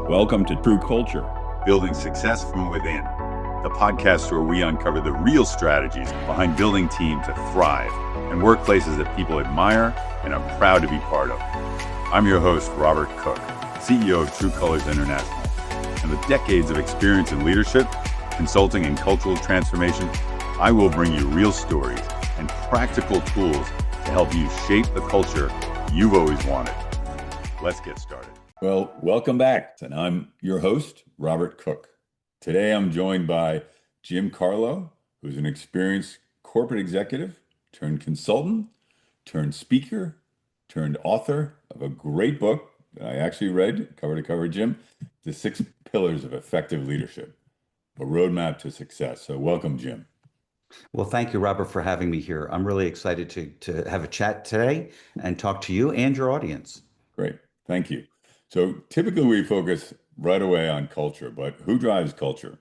Welcome to True Culture. Building Success from Within, the podcast where we uncover the real strategies behind building teams that thrive and workplaces that people admire and are proud to be part of. I'm your host, Robert Cook, CEO of True Colors International. And with decades of experience in leadership, consulting, and cultural transformation, I will bring you real stories and practical tools to help you shape the culture you've always wanted. Let's get started. Well, welcome back. And I'm your host, Robert Cook. Today, I'm joined by Jim Carlough, who's an experienced corporate executive, turned consultant, turned speaker, turned author of a great book that I actually read cover to cover, Jim, The 6 Pillars of Effective Leadership, a roadmap to success. So welcome, Jim. Well, thank you, Robert, for having me here. I'm really excited to have a chat today and talk to you and your audience. Great. Thank you. So typically we focus right away on culture, but who drives culture?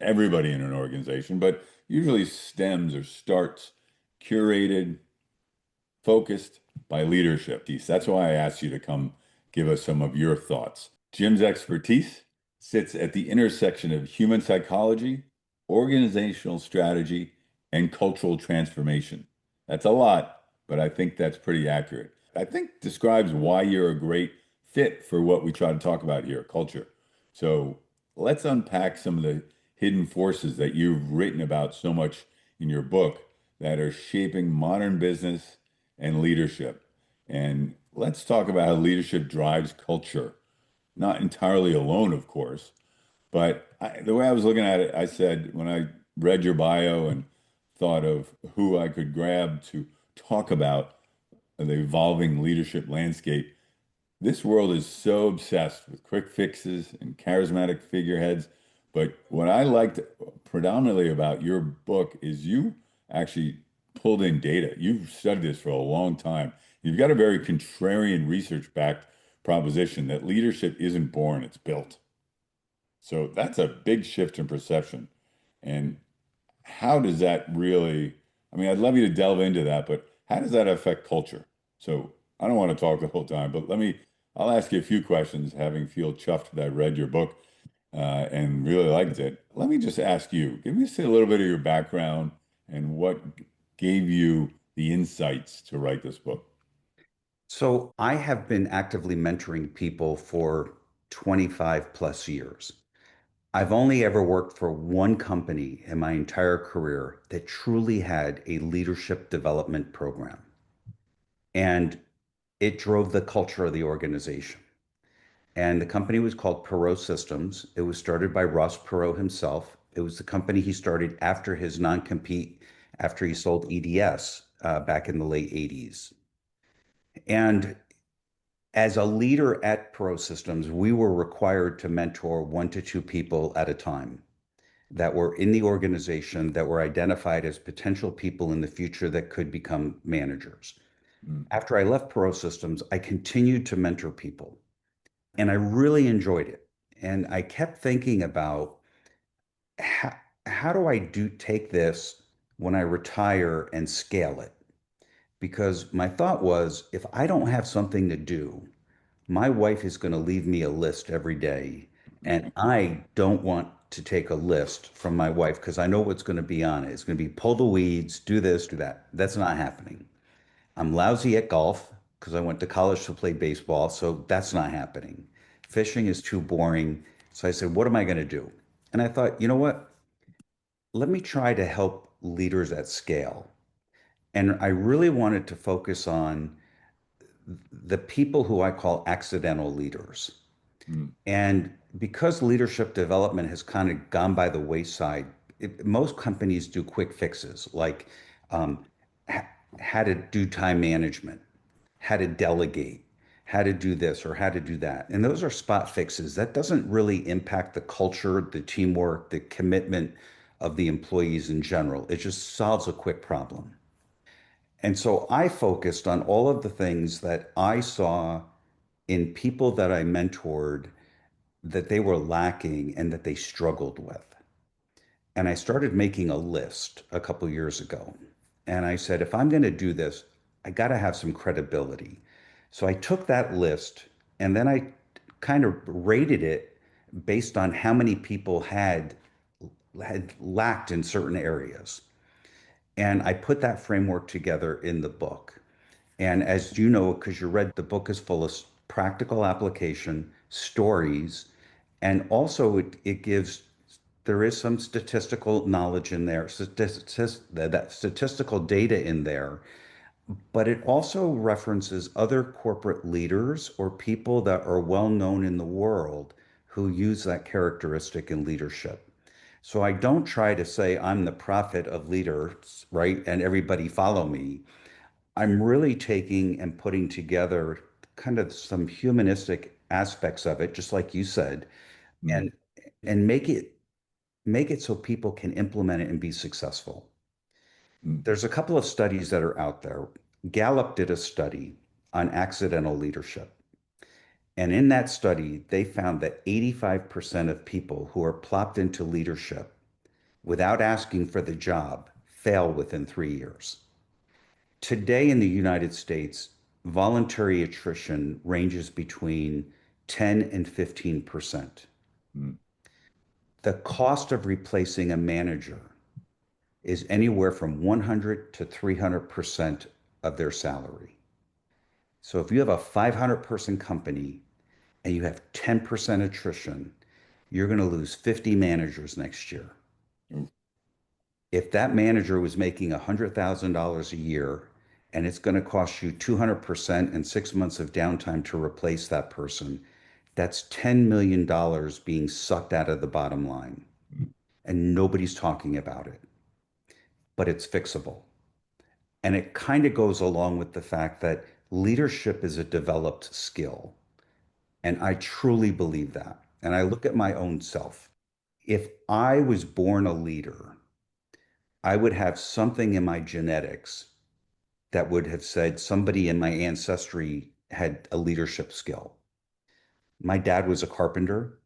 Everybody in an organization, but usually stems or starts curated, focused by leadership. That's why I asked you to come give us some of your thoughts. Jim's expertise sits at the intersection of human psychology, organizational strategy, and cultural transformation. That's a lot, but I think that's pretty accurate. I think describes why you're a great fit for what we try to talk about here, culture. So let's unpack some of the hidden forces that you've written about so much in your book that are shaping modern business and leadership. And let's talk about how leadership drives culture. Not entirely alone, of course, but the way I was looking at it, I said, when I read your bio and thought of who I could grab to talk about the evolving leadership landscape, this world is so obsessed with quick fixes and charismatic figureheads. But what I liked predominantly about your book is you actually pulled in data. You've studied this for a long time. You've got a very contrarian research-backed proposition that leadership isn't born, it's built. So that's a big shift in perception. And how does that really, I'd love you to delve into that, but how does that affect culture? So I don't want to talk the whole time, but I'll ask you a few questions, having feel chuffed that I read your book and really liked it. Let me just ask you, give me a little bit of your background and what gave you the insights to write this book. So I have been actively mentoring people for 25 plus years. I've only ever worked for one company in my entire career that truly had a leadership development program. And it drove the culture of the organization. And the company was called Perot Systems. It was started by Ross Perot himself. It was the company he started after his non-compete, after he sold EDS back in the late 80s. And as a leader at Perot Systems, we were required to mentor 1 to 2 people at a time that were in the organization that were identified as potential people in the future that could become managers. After I left Perot Systems, I continued to mentor people. And I really enjoyed it. And I kept thinking about how do I take this when I retire and scale it? Because my thought was, if I don't have something to do, my wife is going to leave me a list every day. And I don't want to take a list from my wife because I know what's going to be on it. It's going to be pull the weeds, do this, do that. That's not happening. I'm lousy at golf because I went to college to play baseball, so that's not happening. Fishing is too boring. So I said, what am I going to do? And I thought, you know what? Let me try to help leaders at scale. And I really wanted to focus on the people who I call accidental leaders. And because leadership development has kind of gone by the wayside, most companies do quick fixes like how to do time management, how to delegate, how to do this or how to do that. And those are spot fixes. That doesn't really impact the culture, the teamwork, the commitment of the employees in general. It just solves a quick problem. And so I focused on all of the things that I saw in people that I mentored that they were lacking and that they struggled with. And I started making a list a couple years ago. And I said, if I'm going to do this, I got to have some credibility. So I took that list and then I kind of rated it based on how many people had lacked in certain areas. And I put that framework together in the book. And as you know, because you read, the book is full of practical application, stories, and also it gives, there is some statistical knowledge in there, that statistical data in there, but it also references other corporate leaders or people that are well known in the world who use that characteristic in leadership. So I don't try to say I'm the prophet of leaders, right? And everybody follow me. I'm really taking and putting together kind of some humanistic aspects of it, just like you said, Mm, and make it so people can implement it and be successful. mm, There's a couple of studies that are out there. Gallup did a study on accidental leadership. And in that study, they found that 85% of people who are plopped into leadership without asking for the job fail within 3 years. Today in the United States, voluntary attrition ranges between 10 and 15%. mm, The cost of replacing a manager is anywhere from 100 to 300% of their salary. So if you have a 500 person company and you have 10% attrition, you're going to lose 50 managers next year. oof, If that manager was making $100,000 a year and it's going to cost you 200% and 6 months of downtime to replace that person, that's $10 million being sucked out of the bottom line. mm. And nobody's talking about it, but it's fixable. And it kind of goes along with the fact that leadership is a developed skill. And I truly believe that. And I look at my own self. If I was born a leader, I would have something in my genetics that would have said somebody in my ancestry had a leadership skill. My dad was a carpenter.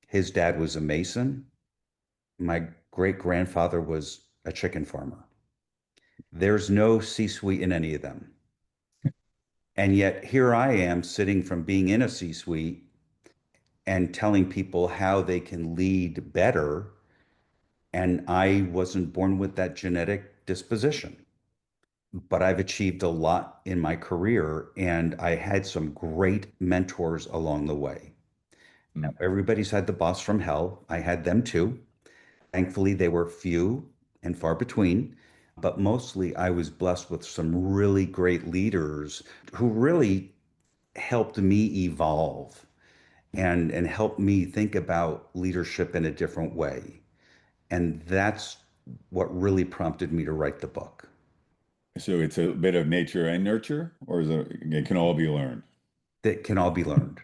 His dad was a mason. My great grandfather was a chicken farmer. There's no C suite in any of them. And yet here I am sitting from being in a C suite and telling people how they can lead better. And I wasn't born with that genetic disposition, but I've achieved a lot in my career and I had some great mentors along the way. Now, Mm. everybody's had the boss from hell. I had them too. Thankfully, they were few and far between, but mostly I was blessed with some really great leaders who really helped me evolve and helped me think about leadership in a different way. And that's what really prompted me to write the book. So it's a bit of nature and nurture, or is it can all be learned? That can all be learned.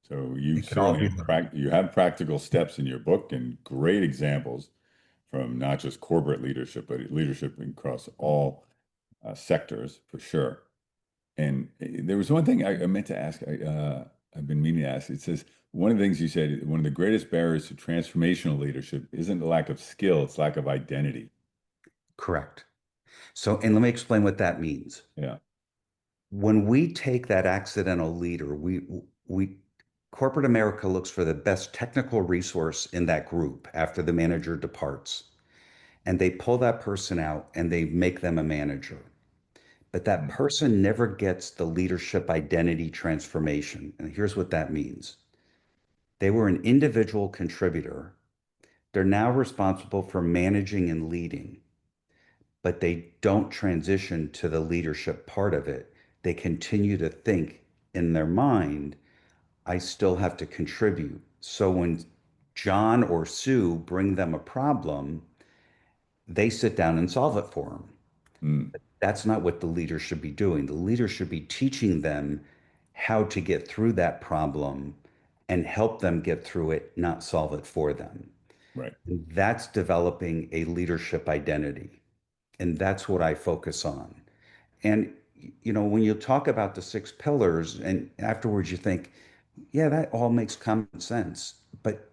So you It can all certainly be have learned. you have practical steps in your book and great examples from not just corporate leadership, but leadership across all sectors for sure. And there was one thing I meant to ask. I've been meaning to ask. It says one of the things you said, one of the greatest barriers to transformational leadership isn't the lack of skill, it's lack of identity. Correct. So, and let me explain what that means. Yeah. When we take that accidental leader, we corporate America looks for the best technical resource in that group after the manager departs, and they pull that person out and they make them a manager. But that Mm, person never gets the leadership identity transformation. And here's what that means. They were an individual contributor. They're now responsible for managing and leading, but they don't transition to the leadership part of it. They continue to think in their mind, I still have to contribute. So when John or Sue bring them a problem, they sit down and solve it for them. mm, That's not what the leader should be doing. The leader should be teaching them how to get through that problem and help them get through it, not solve it for them. right. That's developing a leadership identity. And that's what I focus on. And, when you talk about the six pillars and afterwards you think, yeah, that all makes common sense. But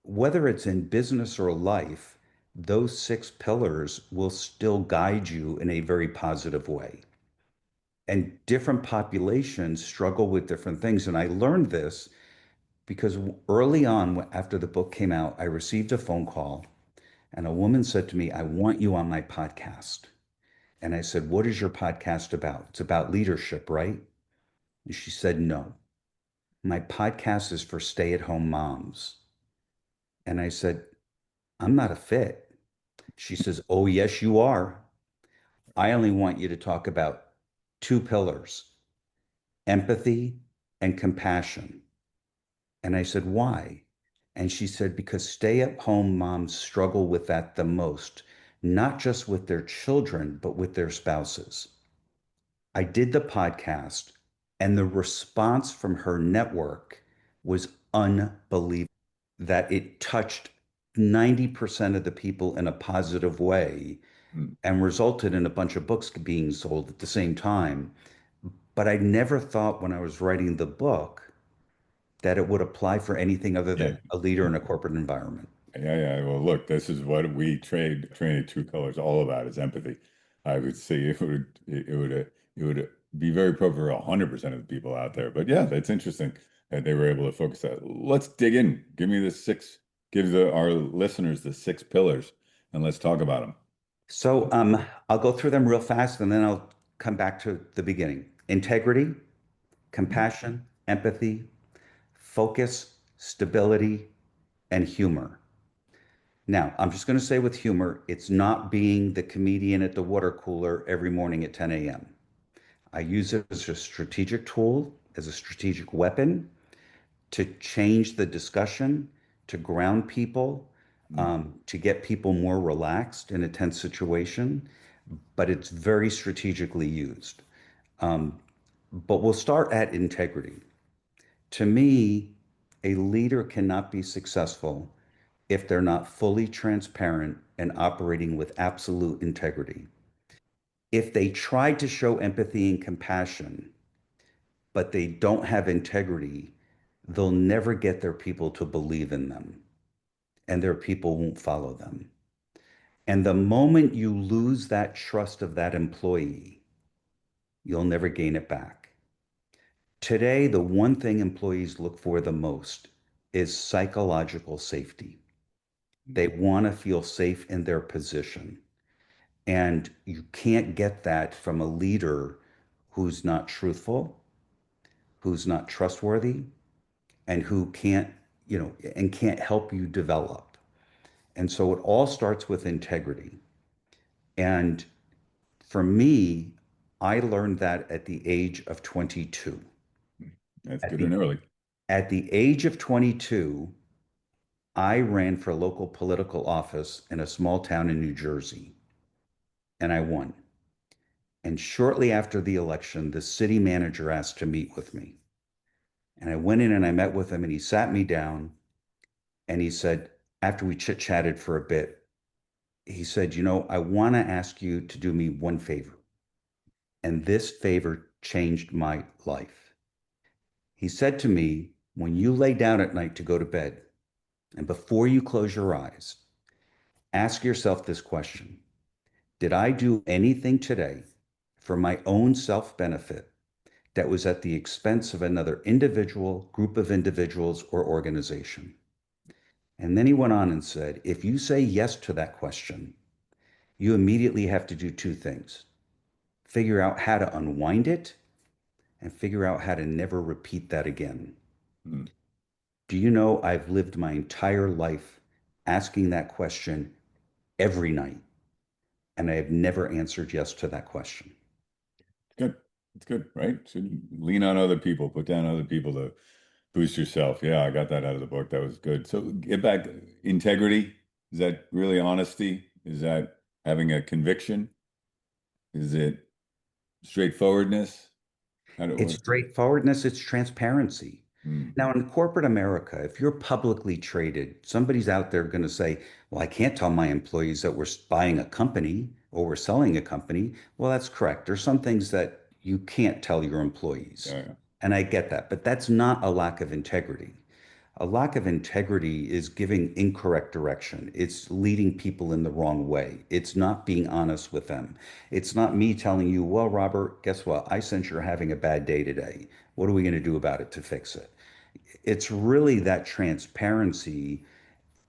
whether it's in business or life, those six pillars will still guide you in a very positive way. And different populations struggle with different things. And I learned this because early on, after the book came out, I received a phone call and a woman said to me, I want you on my podcast. And I said, what is your podcast about? It's about leadership, right? And she said, no, my podcast is for stay-at-home moms. And I said, I'm not a fit. She says, oh, yes, you are. I only want you to talk about two pillars, empathy and compassion. And I said, why? And she said, because stay-at-home moms struggle with that the most, not just with their children, but with their spouses. I did the podcast, and the response from her network was unbelievable, that it touched 90% of the people in a positive way Mm. and resulted in a bunch of books being sold at the same time. But I never thought when I was writing the book that it would apply for anything other Yeah. than a leader in a corporate environment. Yeah, yeah. Well, look, this is what we train at True Colors all about is empathy. I would say it would be very pro for 100% of the people out there. But yeah, that's interesting that they were able to focus that. Let's dig in. Give me the six, give our listeners the six pillars, and let's talk about them. So I'll go through them real fast and then I'll come back to the beginning. Integrity, compassion, empathy, focus, stability, and humor. Now, I'm just going to say with humor, it's not being the comedian at the water cooler every morning at 10 a.m. I use it as a strategic tool, as a strategic weapon to change the discussion, to ground people, Mm. to get people more relaxed in a tense situation, but it's very strategically used. Um, but we'll start at integrity. To me, a leader cannot be successful if they're not fully transparent and operating with absolute integrity. If they try to show empathy and compassion, but they don't have integrity, they'll never get their people to believe in them, and their people won't follow them. And the moment you lose that trust of that employee, you'll never gain it back. Today, the one thing employees look for the most is psychological safety. They want to feel safe in their position. And you can't get that from a leader who's not truthful, who's not trustworthy, and who can't, and can't help you develop. And so it all starts with integrity. And for me, I learned that at the age of 22. That's At good and the early. at the age of 22, I ran for local political office in a small town in New Jersey, and I won. And shortly after the election, the city manager asked to meet with me. And I went in and I met with him, and he sat me down and he said, after we chit chatted for a bit, he said, I want to ask you to do me one favor. And this favor changed my life. He said to me, when you lay down at night to go to bed, and before you close your eyes, ask yourself this question: did I do anything today for my own self benefit that was at the expense of another individual, group of individuals, or organization? And then he went on and said, if you say yes to that question, you immediately have to do two things: figure out how to unwind it and figure out how to never repeat that again. Mm. Do you know I've lived my entire life asking that question every night, and I have never answered yes to that question. Good. It's good, right? Should lean on other people, put down other people to boost yourself. Yeah, I got that out of the book. That was good. So get back integrity. Is that really honesty? Is that having a conviction? Is it straightforwardness? How do It's what? straightforwardness, it's transparency. Mm, Now, in corporate America, if you're publicly traded, somebody's out there going to say, well, I can't tell my employees that we're buying a company or we're selling a company. Well, that's correct. There's some things that you can't tell your employees. yeah, And I get that, but that's not a lack of integrity. A lack of integrity is giving incorrect direction. It's leading people in the wrong way. It's not being honest with them. It's not me telling you, well, Robert, guess what? I sense you're having a bad day today. What are we going to do about it to fix it? It's really that transparency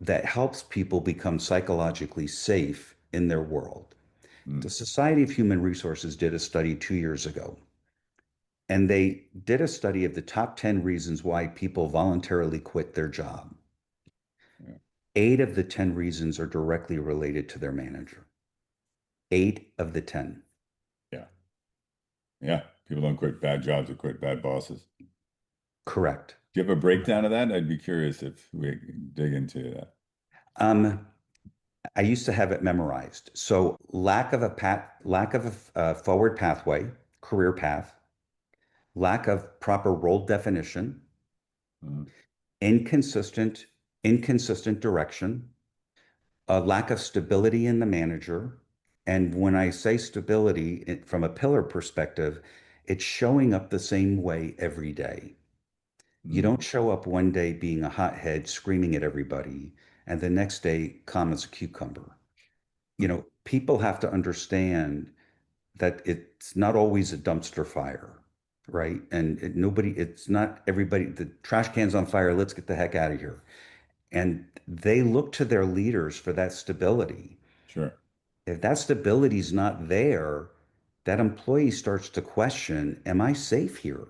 that helps people become psychologically safe in their world. The Mm, Society of Human Resources did a study 2 years ago, and they did a study of the top 10 reasons why people voluntarily quit their job. yeah, 8 of the 10 reasons are directly related to their manager. 8 of the 10. yeah, yeah. People don't quit bad jobs; they quit bad bosses. Correct. Do you have a breakdown of that? I'd be curious if we dig into that. Um, I used to have it memorized. So lack of a forward pathway, career path, lack of proper role definition, Mm, inconsistent, inconsistent direction, a lack of stability in the manager. And when I say stability from a pillar perspective, it's showing up the same way every day. You mm, don't show up one day being a hothead, screaming at everybody, and the next day calm as a cucumber. mm. People have to understand that it's not always a dumpster fire, right? And it's not everybody, the trash can's on fire, let's get the heck out of here. And they look to their leaders for that stability. Sure. If that stability is not there, that employee starts to question, am I safe here?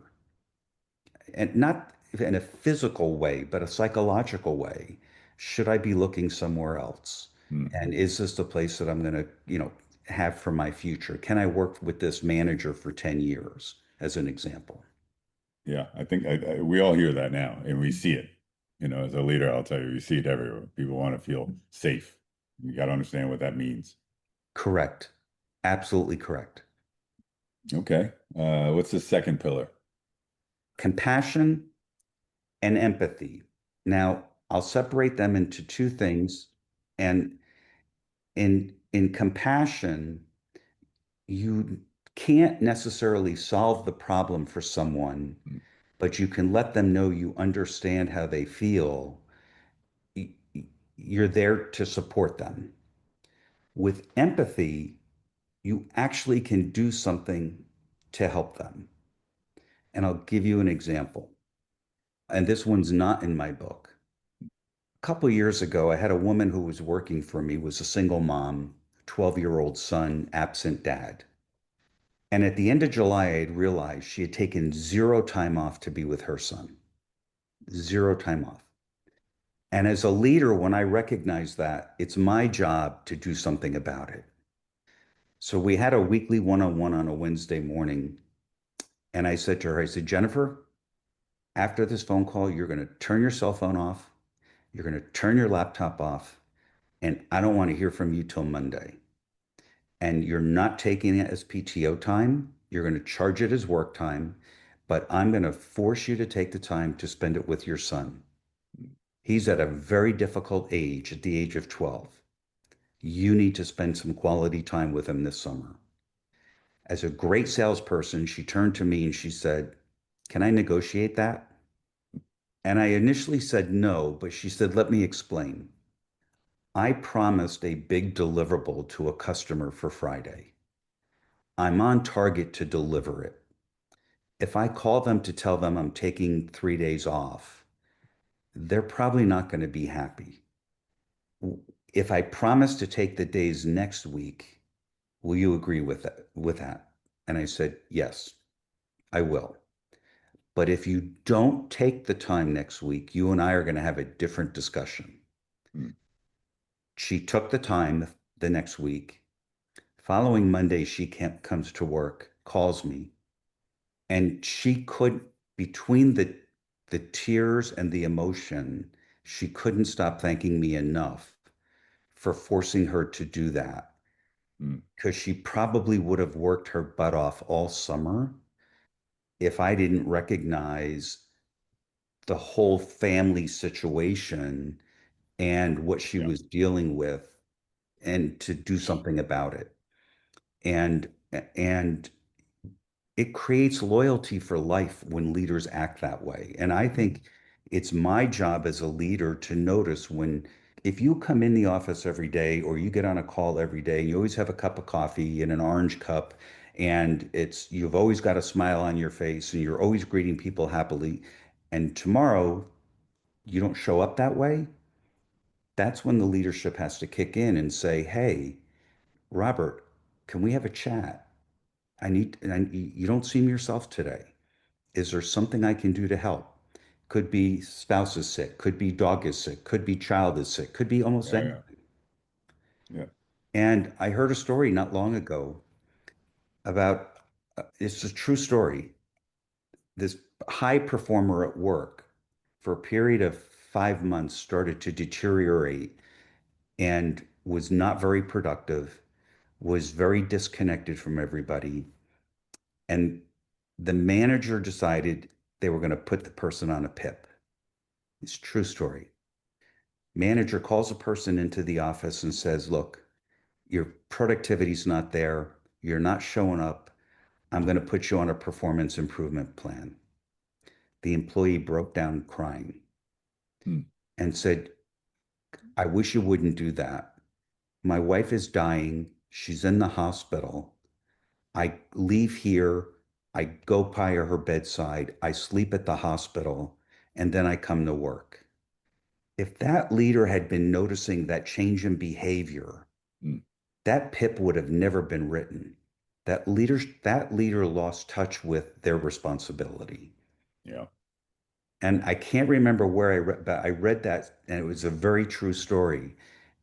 And not in a physical way, but a psychological way. Should I be looking somewhere else? Mm. And is this the place that I'm going to, have for my future? Can I work with this manager for 10 years, as an example? Yeah, I think we all hear that now, and we see it. As a leader, I'll tell you, we see it everywhere. People want to feel safe. You got to understand what that means. Correct. Absolutely correct. Okay. What's the second pillar? Compassion and empathy. Now, I'll separate them into two things. And in compassion, you can't necessarily solve the problem for someone, Mm, but you can let them know you understand how they feel. You're there to support them. With empathy, you actually can do something to help them. And I'll give you an example. And this one's not in my book. A couple of years ago, I had a woman who was working for me, was a single mom, 12-year-old son, absent dad. And at the end of July, I had realized she had taken zero time off to be with her son, zero time off. And as a leader, when I recognize that, it's my job to do something about it. So we had a weekly one-on-one on a Wednesday morning. And I said to her, I said, Jennifer, after this phone call, you're going to turn your cell phone off. You're going to turn your laptop off. And I don't want to hear from you till Monday. And you're not taking it as PTO time. You're going to charge it as work time, but I'm going to force you to take the time to spend it with your son. He's at a very difficult age, at the age of 12. You need to spend some quality time with him this summer. As a great salesperson, she turned to me and she said, can I negotiate that? And I initially said no, but she said, let me explain. I promised a big deliverable to a customer for Friday. I'm on target to deliver it. If I call them to tell them I'm taking 3 days off, they're probably not going to be happy. If I promise to take the days next week, will you agree with that? And I said, yes, I will. But if you don't take the time next week, you and I are going to have a different discussion. mm, She took the time the next week. Following Monday, she comes to work, calls me, and she could, between the tears and the emotion, she couldn't stop thanking me enough for forcing her to do that, mm. because she probably would have worked her butt off all summer if I didn't recognize the whole family situation and what she Yeah, was dealing with, and to do something about it. And it creates loyalty for life when leaders act that way. And I mm, think It's my job as a leader to notice when, if you come in the office every day or you get on a call every day, you always have a cup of coffee in an orange cup, and you've always got a smile on your face and you're always greeting people happily, and tomorrow you don't show up that way, that's when the leadership has to kick in and say, "Hey, Robert, can we have a chat? You don't seem yourself today. Is there something I can do to help?" Could be spouse is sick, could be dog is sick, could be child is sick, could be almost Yeah, yeah, anything. yeah. And I heard a story not long ago about, it's a true story. This high performer at work for a period of 5 months started to deteriorate and was not very productive, was very disconnected from everybody. And the manager decided they were going to put the person on a PIP. It's a true story. Manager calls a person into the office and says, "Look, your productivity's not there. You're not showing up. I'm going to put you on a performance improvement plan." The employee broke down crying Hmm. and said, "I wish you wouldn't do that. My wife is dying. She's in the hospital. I leave here. I go by her bedside. I sleep at the hospital, and then I come to work." If that leader had been noticing that change in behavior, Hmm. that PIP would have never been written. That leader lost touch with their responsibility. Yeah. And I can't remember where I read, but I read that, and it was a very true story.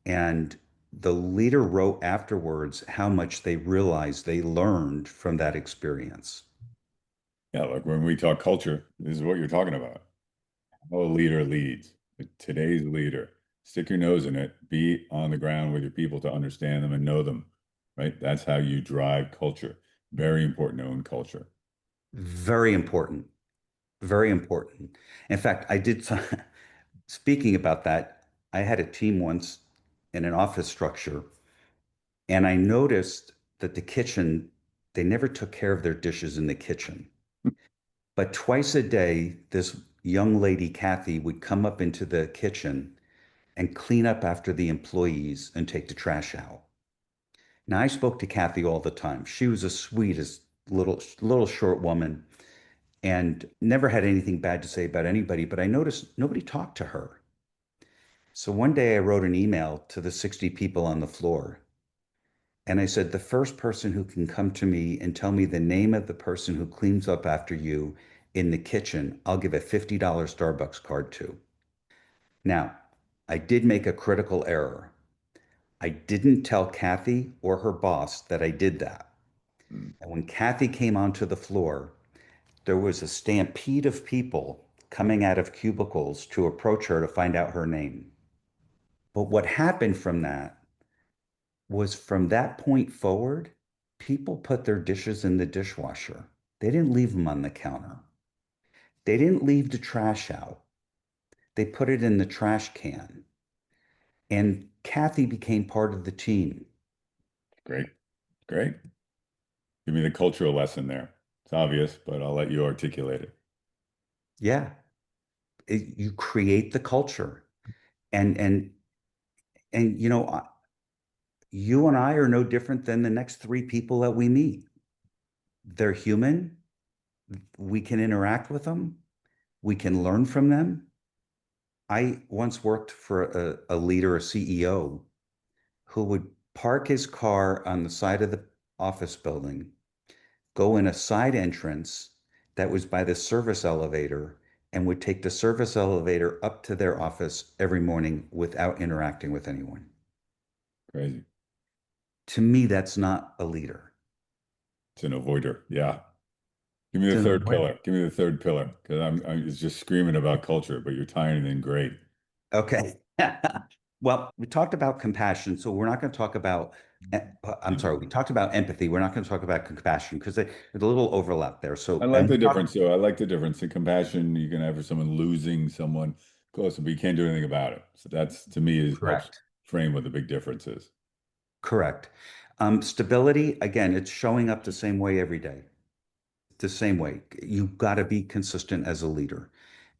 And the leader wrote afterwards how much they realized they learned from that experience. Yeah. Look, when we talk culture, this is what you're talking about. How a leader leads. Today's leader, stick your nose in it, be on the ground with your people to understand them and know them, right? That's how you drive culture. Very important to own culture. Very important. Very important. In fact, speaking about that, I had a team once in an office structure, and I noticed that they never took care of their dishes in the kitchen. But twice a day, this young lady, Kathy, would come up into the kitchen and clean up after the employees and take the trash out. Now, I spoke to Kathy all the time. She was the sweetest little short woman and never had anything bad to say about anybody, but I noticed nobody talked to her. So one day I wrote an email to the 60 people on the floor. And I said, the first person who can come to me and tell me the name of the person who cleans up after you in the kitchen, I'll give a $50 Starbucks card to. Now, I did make a critical error. I didn't tell Kathy or her boss that I did that. Mm. And when Kathy came onto the floor, there was a stampede of people coming out of cubicles to approach her to find out her name. But what happened from that was, from that point forward, people put their dishes in the dishwasher. They didn't leave them on the counter. They didn't leave the trash out. They put it in the trash can. And Kathy became part of the team. Great. Great. Give me the cultural lesson there. It's obvious, but I'll let you articulate it. Yeah, you create the culture. And you and I are no different than the next three people that we meet. They're human. We can interact with them. We can learn from them. I once worked for a leader, a CEO, who would park his car on the side of the office building, go in a side entrance that was by the service elevator, and would take the service elevator up to their office every morning without interacting with anyone. Crazy. To me, that's not a leader. It's an avoider. Yeah. Give me It's the an third avoider. pillar. Give me the third pillar because I'm it's just screaming about culture, but you're tying it in great. Okay. Well, we talked about compassion, so we're not going to talk about, I'm sorry, we Empathy. talked about empathy. We're not going to talk about compassion because there's a little overlap there. I So, like and the we talked, difference. So I like the difference in compassion. You can have for someone losing someone close, but you can't do anything about it. So that's to me is helps correct, frame what the big difference is. correct. Stability, again, it's showing up the same way every day, the same way. You've got to be consistent as a leader.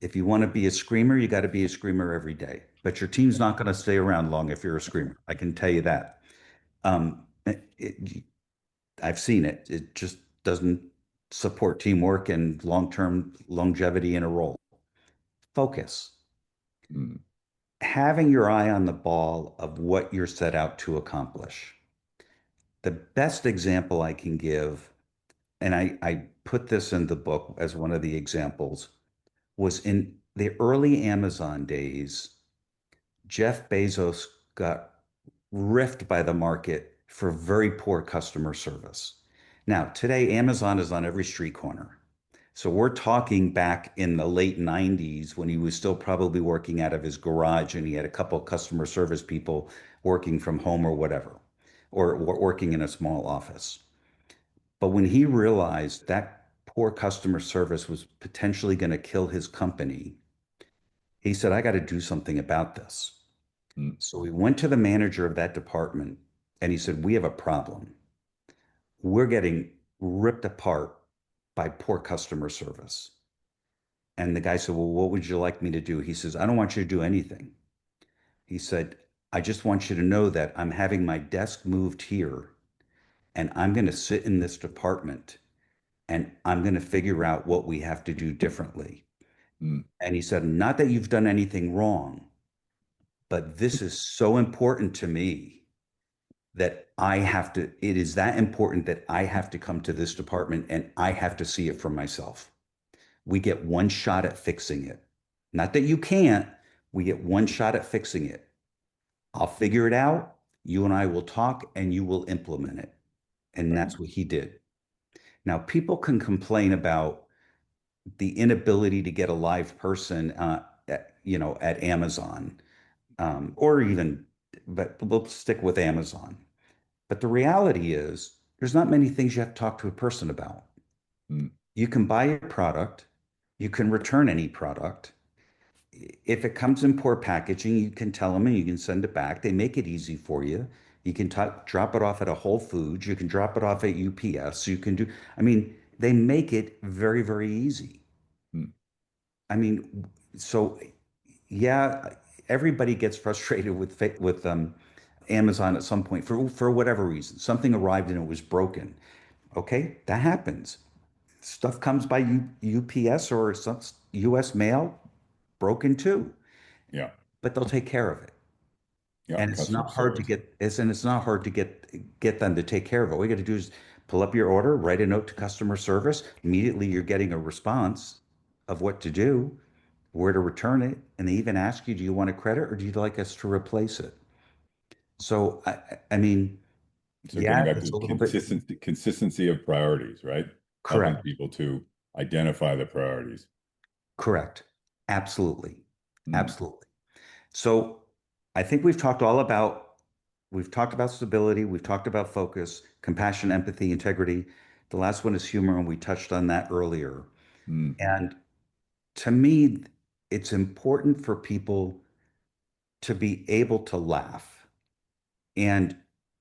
If you want to be a screamer, you got to be a screamer every day. But your team's not going to stay around long if you're a screamer. I can tell you that. I've seen it. It just doesn't support teamwork and long-term longevity in a role. Focus. Mm, Having your eye on the ball of what you're set out to accomplish. The best example I can give, and I put this in the book as one of the examples, was in the early Amazon days. Jeff Bezos got riffed by the market for very poor customer service. Now, today, Amazon is on every street corner. So we're talking back in the late 90s when he was still probably working out of his garage and he had a couple of customer service people working from home or whatever, or working in a small office. But when he realized that poor customer service was potentially going to kill his company, he said, I got to do something about this. mm, So he went to the manager of that department and he said, we have a problem. We're getting ripped apart by poor customer service. And the guy said, well, what would you like me to do? He says, I don't want you to do anything. He said, I just want you to know that I'm having my desk moved here and I'm going to sit in this department and I'm going to figure out what we have to do differently. mm, And he said, not that you've done anything wrong, but this is so important to me that it is that important that I have to come to this department and I have to see it for myself. We get one shot at fixing it. Not that you can't, we get one shot at fixing it. I'll figure it out. You and I will talk and you will implement it. And right. that's what he did. Now, people can complain about the inability to get a live person, at Amazon, or even, but we'll stick with Amazon. But the reality is, there's not many things you have to talk to a person about. Mm, You can buy a product, you can return any product. If it comes in poor packaging, you can tell them and you can send it back. They make it easy for you. You can drop it off at a Whole Foods. You can drop it off at UPS. You can do, I mean, they make it very, very easy. mm, I mean, so yeah, everybody gets frustrated with Amazon at some point for whatever reason. Something arrived and it was broken. Okay, that happens. Stuff comes by UPS or some US mail broken too, yeah. but they'll take care of it. Yeah. And Customer service. it's not hard to get them to take care of it. All you got to do is pull up your order, write a note to customer service. Immediately you're getting a response of what to do, where to return it, and they even ask you, do you want a credit or do you like us to replace it? So I mean, So getting yeah, back to it's the a little bit consistency of priorities, right? Helping correct. people to identify the priorities. Correct. Absolutely. Mm, Absolutely. So I think we've talked about stability, we've talked about focus, compassion, empathy, integrity. The last one is humor, and we touched on that earlier. mm, And to me, it's important for people to be able to laugh. And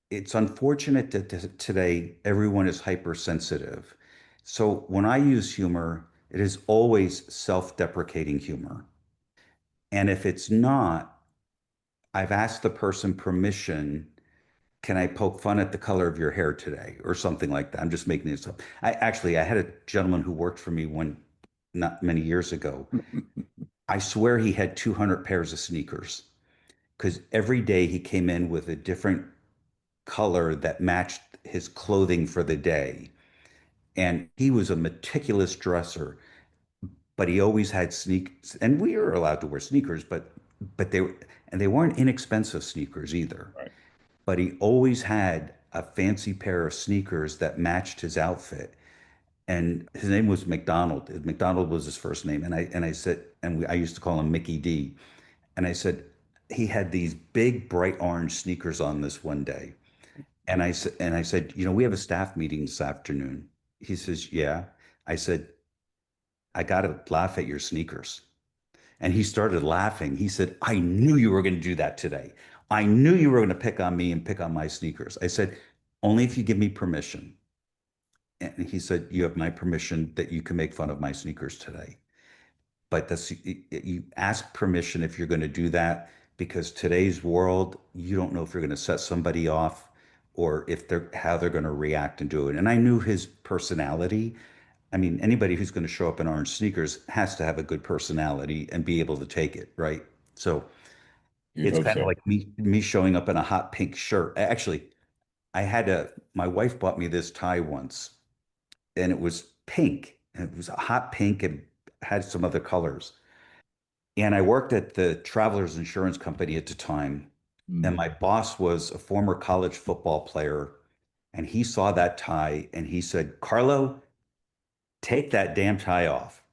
it's unfortunate that today everyone is hypersensitive. So when I use humor, it is always self-deprecating humor. And if it's not, I've asked the person permission. Can I poke fun at the color of your hair today or something like that? I'm just making this up. I had a gentleman who worked for me not many years ago. I swear he had 200 pairs of sneakers because every day he came in with a different color that matched his clothing for the day. And he was a meticulous dresser, but he always had sneakers. And we were allowed to wear sneakers, but they weren't inexpensive sneakers either. right. But he always had a fancy pair of sneakers that matched his outfit. And his name was McDonald. McDonald was his first name. And I said, I used to call him Mickey D. And I said, he had these big bright orange sneakers on this one day. And I said, we have a staff meeting this afternoon. He says, yeah. I said, I got to laugh at your sneakers. And he started laughing. He said, I knew you were going to do that today. I knew you were going to pick on me and pick on my sneakers. I said, only if you give me permission. And he said, you have my permission that you can make fun of my sneakers today. but you ask permission if you're going to do that, because today's world, you don't know if you're going to set somebody off or if they're how they're going to react and do it. And I knew his personality. I mean, anybody who's going to show up in orange sneakers has to have a good personality and be able to take it, right? So You'd it's hope kind of so. like me showing up in a hot pink shirt. Actually, my wife bought me this tie once, and it was pink. And it was a hot pink and had some other colors. And I worked at the Travelers Insurance Company at the time. And Mm. my boss was a former college football player. And he saw that tie and he said, Carlo, take that damn tie off.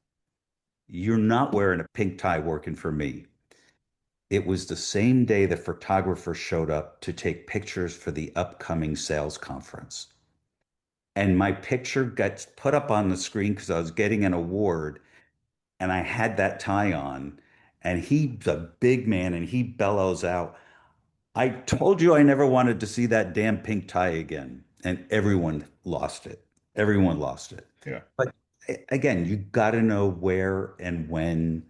You're not wearing a pink tie working for me. It was the same day the photographer showed up to take pictures for the upcoming sales conference. And my picture gets put up on the screen because I was getting an award and I had that tie on. And he's a big man and he bellows out, I told you I never wanted to see that damn pink tie again. And everyone lost it. Everyone lost it. Yeah. But again, you got to know where and when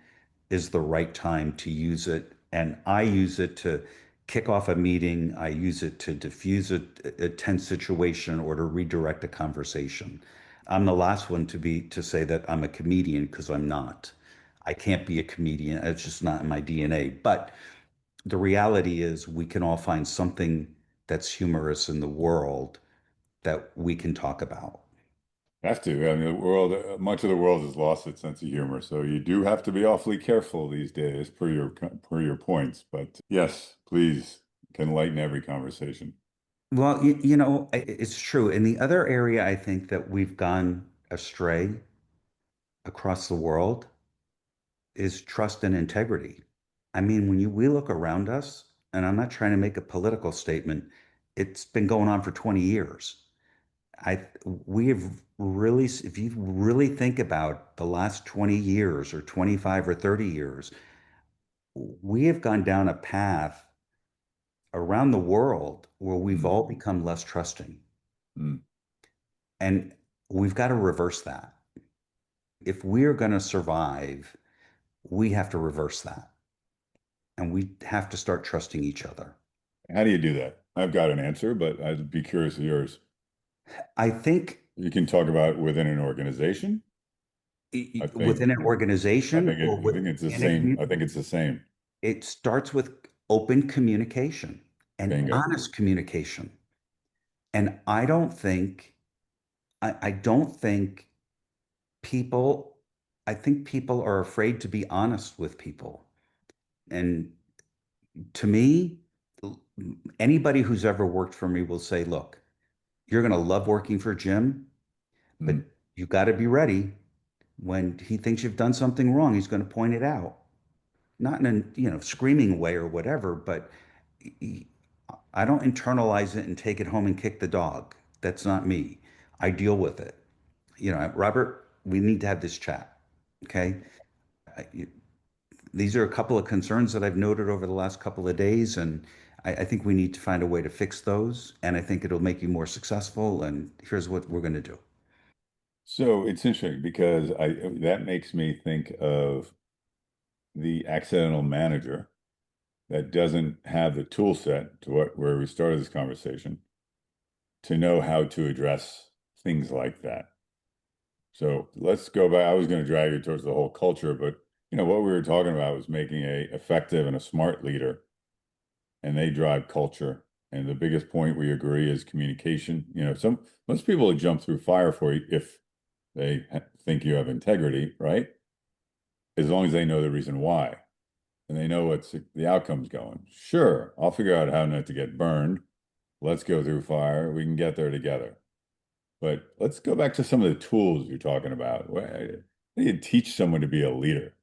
is the right time to use it. And I use it to kick off a meeting. I use it to diffuse a tense situation or to redirect a conversation. I'm the last one to say that I'm a comedian because I'm not. I can't be a comedian. It's just not in my DNA. But the reality is we can all find something that's humorous in the world that we can talk about. Have to. I mean, the world, much of the world has lost its sense of humor, so you do have to be awfully careful these days, per your points. But yes, please can lighten every conversation. Well, it's true. In the other area, I think that we've gone astray across the world is trust and integrity. I mean, we look around us, and I'm not trying to make a political statement, it's been going on for 20 years. We have really, if you really think about the last 20 years or 25 or 30 years, we have gone down a path around the world where we've Mm. all become less trusting. Mm. And we've got to reverse that. If we're going to survive, we have to reverse that. And we have to start trusting each other. How do you do that? I've got an answer, but I'd be curious of yours. I think You can talk about within an organization. I think within an I organization think or I think it's the within a same. I community, think it's the same. it starts with open communication and Bingo. honest communication. And I don't think people, I think people are afraid to be honest with people. And to me, anybody who's ever worked for me will say, look, you're going to love working for Jim, but Mm. you got to be ready. When he thinks you've done something wrong, he's going to point it out. Not in a, screaming way or whatever, but I don't internalize it and take it home and kick the dog. That's not me. I deal with it. Robert, we need to have this chat. Okay. These are a couple of concerns that I've noted over the last couple of days, and I think we need to find a way to fix those. And I think it'll make you more successful. And here's what we're going to do. So it's interesting because I that makes me think of the accidental manager that doesn't have the tool set to where we started this conversation to know how to address things like that. So let's go back. I was going to drag you towards the whole culture, but what we were talking about was making a effective and a smart leader, and they drive culture. And the biggest point we agree is communication. Most people would jump through fire for you if they think you have integrity, right? As long as they know the reason why and they know what's the outcome's going. Sure, I'll figure out how not to get burned. Let's go through fire. We can get there together. But let's go back to some of the tools you're talking about. How do you teach someone to be a leader?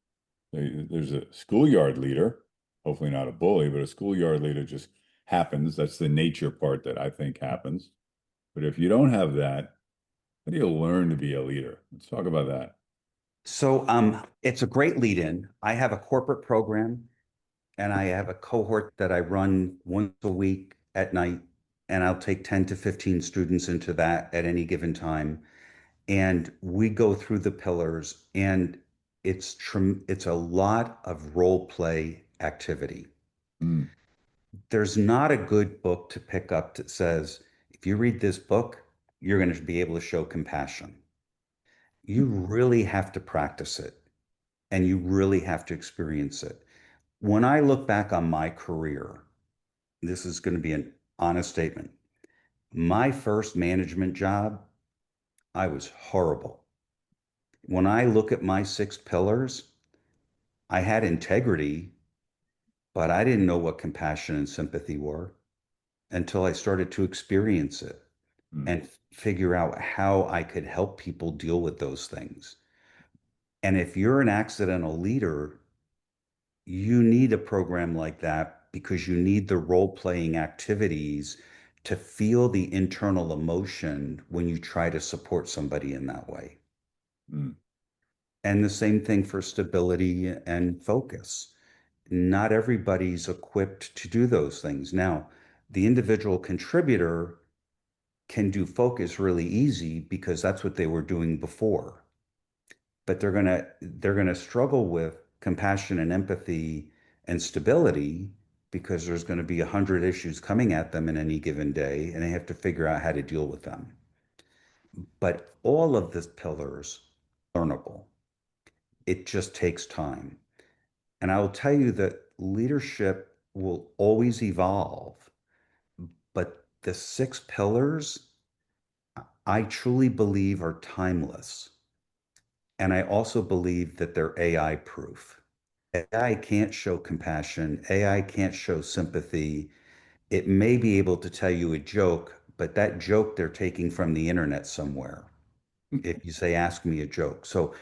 There's a schoolyard leader, hopefully not a bully, but a schoolyard leader just happens. That's the nature part that I think happens. But if you don't have that, how do you learn to be a leader? Let's talk about that. So it's a great lead in. I have a corporate program and I have a cohort that I run once a week at night. And I'll take 10 to 15 students into that at any given time. And we go through the pillars. And it's a lot of role play activity. Mm, There's not a good book to pick up that says, if you read this book, you're going to be able to show compassion. You really have to practice it and you really have to experience it. When I look back on my career, this is going to be an honest statement. My first management job, I was horrible. When I look at my six pillars, I had integrity, but I didn't know what compassion and sympathy were until I started to experience it mm, and figure out how I could help people deal with those things. And if you're an accidental leader, you need a program like that because you need the role playing activities to feel the internal emotion when you try to support somebody in that way. mm, And the same thing for stability and focus. Not everybody's equipped to do those things. Now, the individual contributor can do focus really easy because that's what they were doing before. But they're going to struggle with compassion and empathy and stability because there's going to be 100 issues coming at them in any given day and they have to figure out how to deal with them. But all of the pillars are learnable. It just takes time. And I will tell you that leadership will always evolve, but the six pillars I truly believe are timeless. And I also believe that they're AI proof. AI can't show compassion. AI can't show sympathy. It may be able to tell you a joke, but that joke they're taking from the internet somewhere. If you say, ask me a joke. So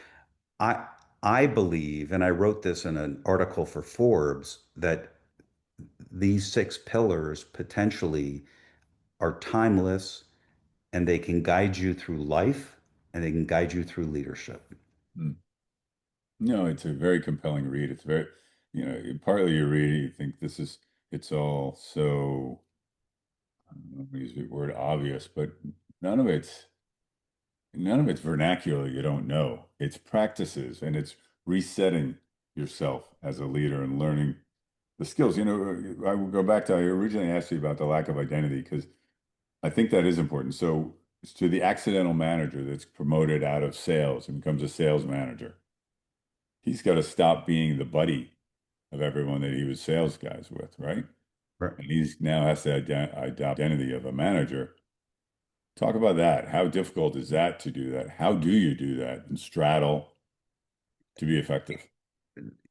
I, I believe, and I wrote this in an article for Forbes, that these six pillars potentially are timeless and they can guide you through life and they can guide you through leadership. mm. No, it's a very compelling read. It's very, partly you read it, you think it's all so, I don't know, use the word obvious, but none of it's, none of it's vernacular you don't know. It's practices and it's resetting yourself as a leader and learning the skills. I will go back to, I originally asked you about the lack of identity because I think that is important. So, to the accidental manager that's promoted out of sales and becomes a sales manager, he's got to stop being the buddy of everyone that he was sales guys with, right? Right. And he's now has to adopt identity of a manager. Talk about that. How difficult is that to do that? How do you do that and straddle to be effective?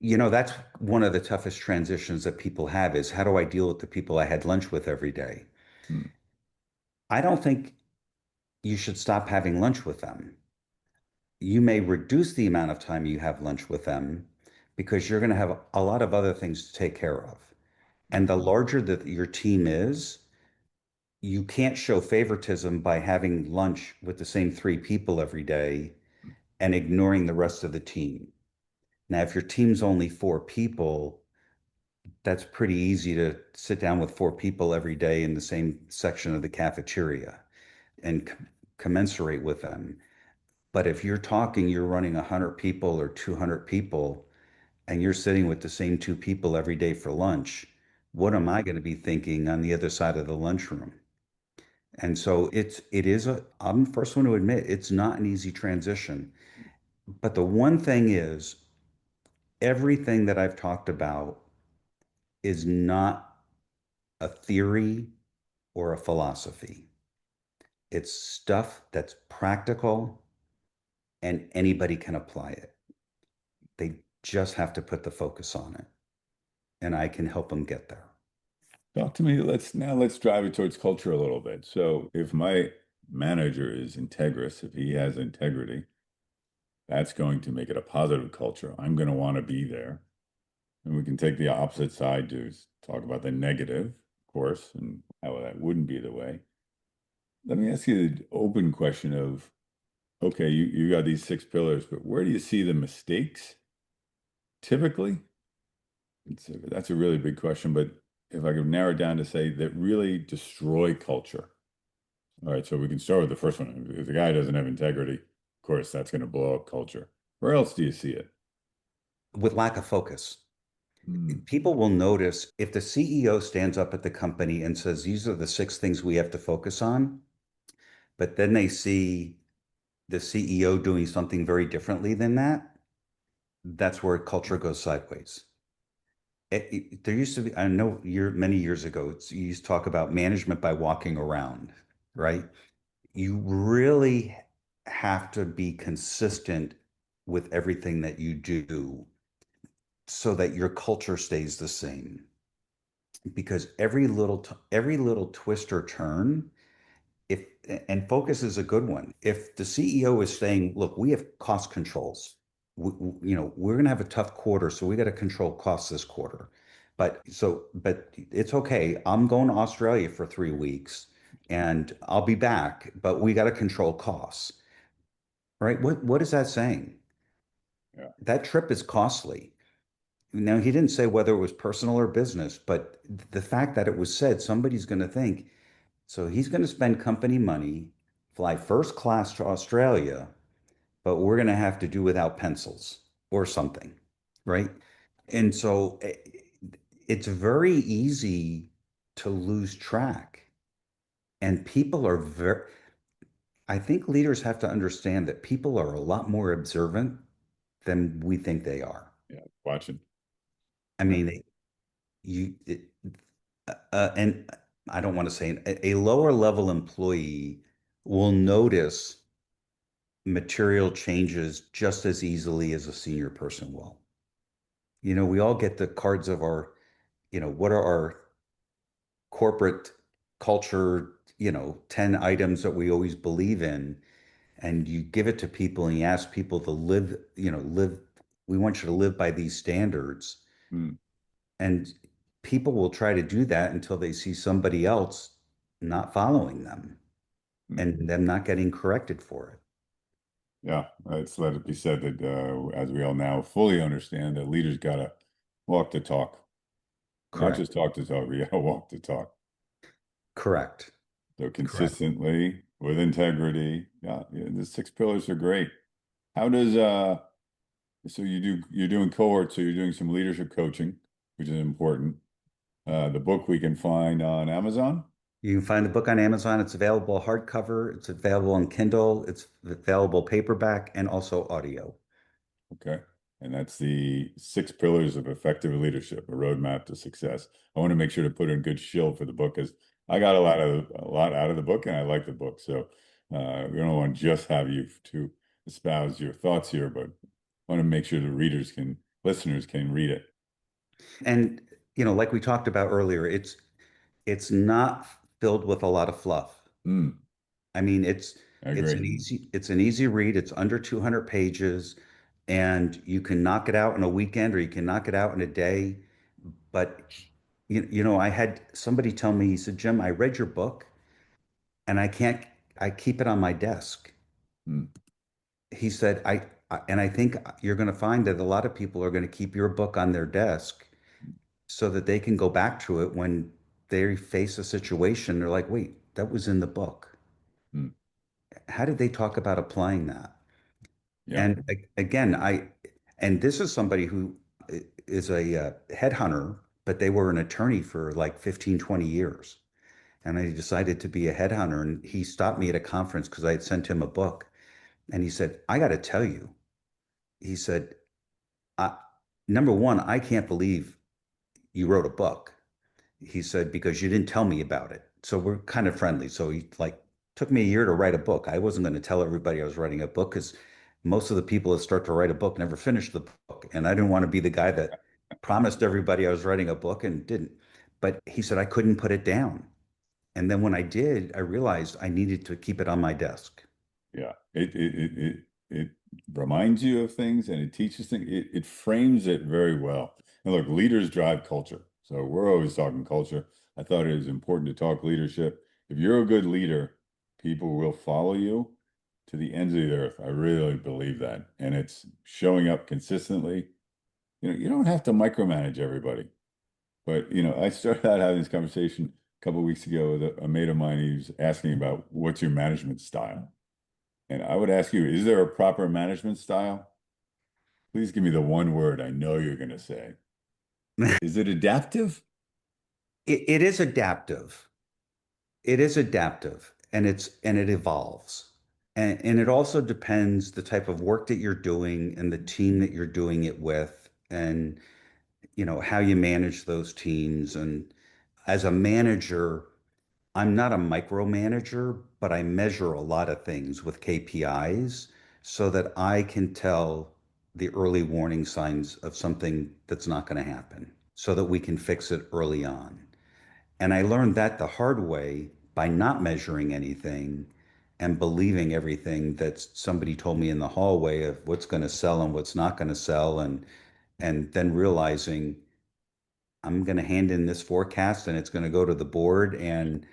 That's one of the toughest transitions that people have is how do I deal with the people I had lunch with every day? Hmm, I don't think you should stop having lunch with them. You may reduce the amount of time you have lunch with them because you're going to have a lot of other things to take care of. And the larger that your team is, you can't show favoritism by having lunch with the same three people every day and ignoring the rest of the team. Now, if your team's only four people, that's pretty easy to sit down with four people every day in the same section of the cafeteria and commensurate with them. But if you're running 100 people or 200 people, and you're sitting with the same two people every day for lunch, what am I going to be thinking on the other side of the lunchroom? And so I'm the first one to admit it's not an easy transition. But the one thing is, everything that I've talked about is not a theory or a philosophy. It's stuff that's practical and anybody can apply it. They just have to put the focus on it, and I can help them get there. Talk to me. Let's drive it towards culture a little bit. So if my manager is integrous, if he has integrity, that's going to make it a positive culture. I'm going to want to be there. And we can take the opposite side to talk about the negative, of course, and how that wouldn't be the way. Let me ask you the open question of, okay, you got these six pillars, but where do you see the mistakes typically? That's a really big question, but if I could narrow it down to say that really destroy culture. All right, so we can start with the first one. If the guy doesn't have integrity, of course, that's going to blow up culture. Where else do you see it? with lack of focus. Mm, People will notice if the CEO stands up at the company and says, these are the six things we have to focus on, but then they see the CEO doing something very differently than that, that's where culture goes sideways. There used to be, I know many years ago, you used to talk about management by walking around, right? You really have to be consistent with everything that you do so that your culture stays the same. Because every little twist or turn, if and focus is a good one. If the CEO is saying, "Look, we have cost controls. We're going to have a tough quarter, so we got to control costs this quarter." But it's okay. I'm going to Australia for 3 weeks, and I'll be back. But we got to control costs, right? What is that saying? yeah. That trip is costly. Now, he didn't say whether it was personal or business, but the fact that it was said, somebody's going to think, so he's going to spend company money, fly first class to Australia, but we're going to have to do without pencils or something, right? And so it's very easy to lose track. And I think leaders have to understand that people are a lot more observant than we think they are. Yeah. Watching. I Yeah. mean, and I don't want to say a lower level employee will notice material changes just as easily as a senior person will. We all get the cards of what are our corporate culture, 10 items that we always believe in. And you give it to people and you ask people to we want you to live by these standards. Mm, And people will try to do that until they see somebody else not following them mm. and them not getting corrected for it. Yeah. It's let it be said that, as we all now fully understand, that leaders gotta walk the talk, not Correct. just talk the talk, we gotta walk the talk. Correct. So Correct. consistently with integrity. Yeah, yeah, the six pillars are great. How does so you're doing cohorts, so you're doing some leadership coaching, which is important. The book we can find on Amazon. You can find the book on Amazon. It's available hardcover, it's available on Kindle, it's available paperback and also audio. Okay. And that's the six pillars of effective leadership, a roadmap to success. I want to make sure to put in good shield for the book because I got a lot out of the book and I like the book. So we don't want to just have you to espouse your thoughts here, but want to make sure the listeners can read it. And like we talked about earlier, it's not filled with a lot of fluff. Mm, I mean, I it's agree. an easy read. It's under 200 pages, and you can knock it out in a weekend or you can knock it out in a day. But I had somebody tell me, he said, Jim, I read your book and I keep it on my desk. Mm, He said, and I think you're going to find that a lot of people are going to keep your book on their desk so that they can go back to it when they face a situation. They're like, wait, that was in the book. mm, How did they talk about applying that? yeah. And again, and this is somebody who is a headhunter, but they were an attorney for like 15, 20 years. And I decided to be a headhunter. And he stopped me at a conference because I had sent him a book. And he said, I got to tell you, he said, I, number one, I can't believe you wrote a book. He said, because you didn't tell me about it. So we're kind of friendly. So he like took me a year to write a book. I wasn't going to tell everybody I was writing a book because most of the people that start to write a book never finish the book. And I didn't want to be the guy that promised everybody I was writing a book and didn't. But he said I couldn't put it down. And then when I did, I realized I needed to keep it on my desk. Yeah, it reminds you of things and it teaches things. It frames it very well. And look, leaders drive culture. So we're always talking culture. I thought it was important to talk leadership. If you're a good leader, people will follow you to the ends of the earth. I really believe that. And it's showing up consistently. You don't have to micromanage everybody. But I started out having this conversation a couple of weeks ago with a mate of mine. He was asking about what's your management style. And I would ask you, is there a proper management style? Please give me the one word I know you're going to say. Is it adaptive? It is adaptive. It is adaptive, and it evolves. And it also depends the type of work that you're doing and the team that you're doing it with, and how you manage those teams. And as a manager, I'm not a micromanager, but I measure a lot of things with KPIs so that I can tell the early warning signs of something that's not going to happen so that we can fix it early on. And I learned that the hard way by not measuring anything and believing everything that somebody told me in the hallway of what's going to sell and what's not going to sell, and then realizing I'm going to hand in this forecast and it's going to go to the board. And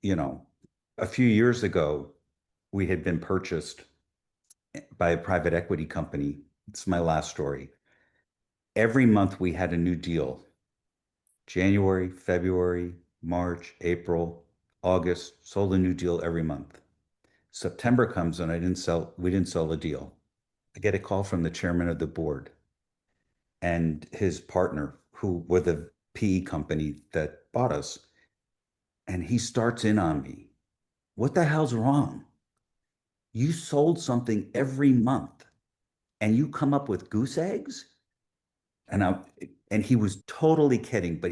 you know, a few years ago, we had been purchased by a private equity company. It's my last story. Every month we had a new deal. January, February, March, April, August, sold a new deal every month. September comes and we didn't sell the deal. I get a call from the chairman of the board and his partner, who were the PE company that bought us. And he starts in on me. What the hell's wrong? You sold something every month and you come up with goose eggs? And he was totally kidding, but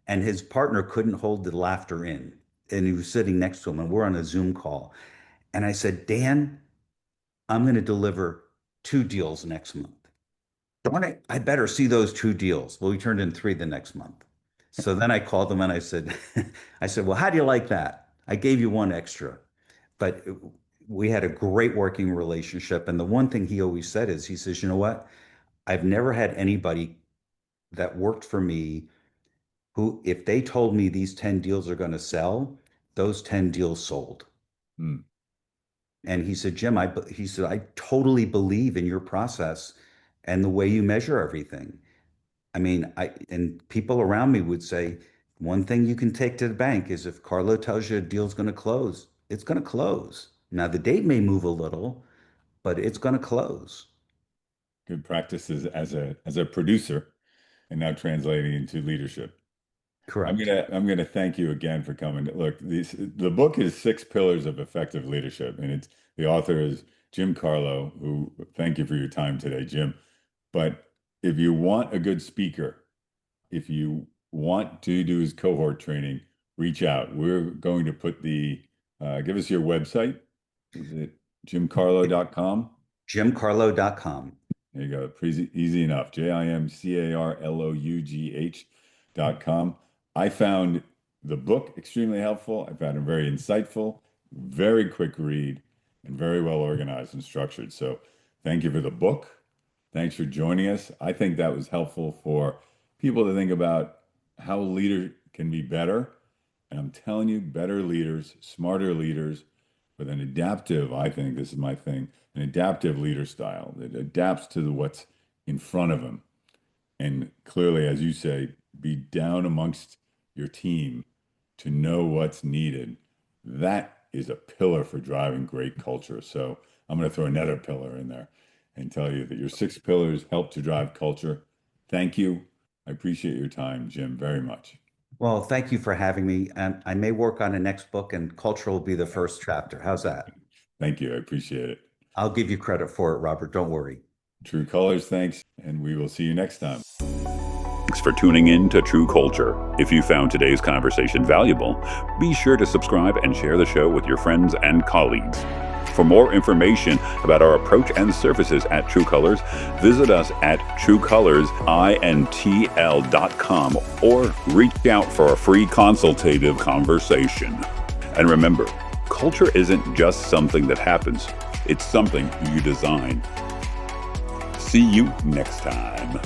and his partner couldn't hold the laughter in. And he was sitting next to him and we're on a Zoom call. And I said, Dan, I'm going to deliver 2 deals next month. Darn it, I better see those 2 deals. Well, we turned in 3 the next month. So then I called him and I said, well, how do you like that? I gave you 1 extra. But we had a great working relationship. And the one thing he always said is, he says, you know what? I've never had anybody that worked for me who, if they told me these 10 deals are going to sell, those 10 deals sold. Hmm. And he said, Jim, I totally believe in your process and the way you measure everything. I mean, and people around me would say, one thing you can take to the bank is if Carlough tells you a deal's going to close, it's going to close. Now, the date may move a little, but it's going to close. Good practices as a producer and now translating into leadership. Correct. I'm gonna thank you again for coming. Look, the book is 6 Pillars of Effective Leadership, and the author is Jim Carlough, who thank you for your time today, Jim. But if you want a good speaker, if you want to do his cohort training, reach out. We're going to put give us your website. Is it jimcarlough.com? jimcarlough.com. There you go. Pretty easy enough. JimCarlough.com. I found the book extremely helpful. I found it very insightful, very quick read, and very well organized and structured. So thank you for the book. Thanks for joining us. I think that was helpful for people to think about how a leader can be better. And I'm telling you, better leaders, smarter leaders with an adaptive, I think this is my thing, an adaptive leader style that adapts to what's in front of them. And clearly, as you say, be down amongst your team to know what's needed. That is a pillar for driving great culture. So I'm going to throw another pillar in there and tell you that your 6 pillars help to drive culture. Thank you. I appreciate your time, Jim, very much. Well, thank you for having me. And I may work on a next book, and culture will be the first chapter. How's that? Thank you. I appreciate it. I'll give you credit for it, Robert. Don't worry. True Colors, thanks. And we will see you next time. Thanks for tuning in to True Culture. If you found today's conversation valuable, be sure to subscribe and share the show with your friends and colleagues. For more information about our approach and services at True Colors, visit us at truecolorsintl.com or reach out for a free consultative conversation. And remember, culture isn't just something that happens, it's something you design. See you next time.